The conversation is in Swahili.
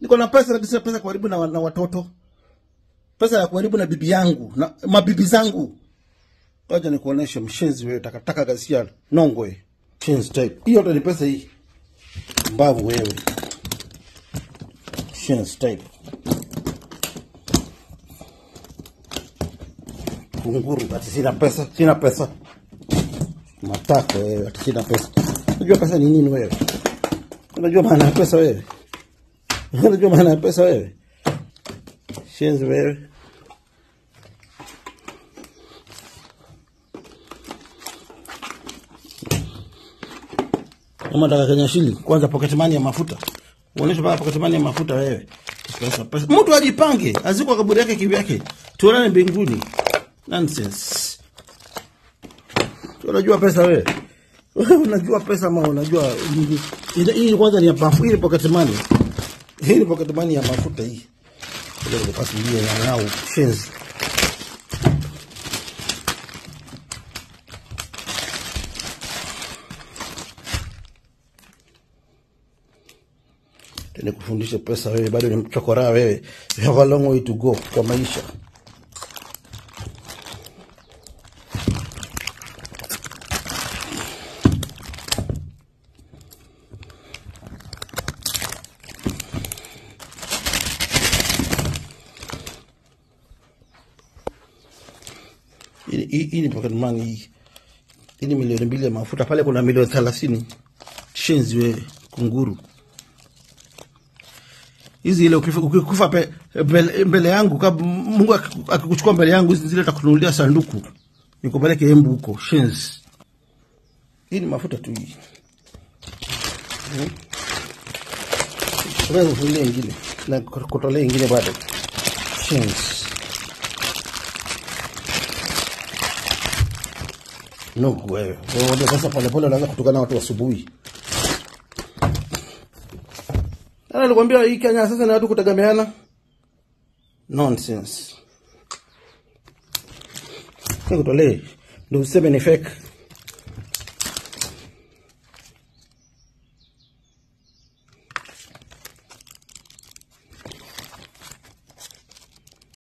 Niko na pesa lakini sina pesa karibu na watoto. Pesa ya karibu na bibi yangu na mabibi zangu. Wacha nikuoneshe mshenzi wewe, takataka ghasia nongwe. Shenzi type. Hiyo ndo ni pesa hii. Mbavu wewe. Shenzi type. Kunguru ati sina pesa. Matako wewe, ati sina pesa. Unajua pesa ni nini wewe? Unajua maana ya pesa wewe? Unajua maana ya pesa wewe? Shenzi wewe. Kama nataka Kenya shilingi, kwanza pocket money ya mafuta. Uoneshe baba pocket money ya mafuta wewe. Pesa. Mtu ajipange, aziko kaburi yake kivyake. Tuonane mbinguni. Nonsense. Unajua pesa wewe? Unajua pesa ama unajua hii kwanza ni ya bafu, hii pocket money. Hii ni pocket money ya mafuta hii. Ndio pasi ndio yao shenzi. Tena kufundisha pesa wewe, bado ni mchokora wewe. You have a long way to go kwa maisha. Hii ni pocket money hii. Hii ni milioni 2 ya mafuta, pale kuna milioni 30. Shenzi wewe, kunguru. Hizi ile ukikufa mbele yangu, kama Mungu akikuchukua mbele yangu, hizi zile takununulia sanduku. Nikupeleke Embu huko, shenzi. Hii ni mafuta tu hii. Wewe ufulie nyingine na kutolea nyingine bado. Shenzi. Nugu wewe. Wewe sasa pole unaanza kutukana watu asubuhi. Nilikwambia hii Kenya sasa na watu kutegemeana. Nonsense. Nikutolee. Ndio useme ni fake.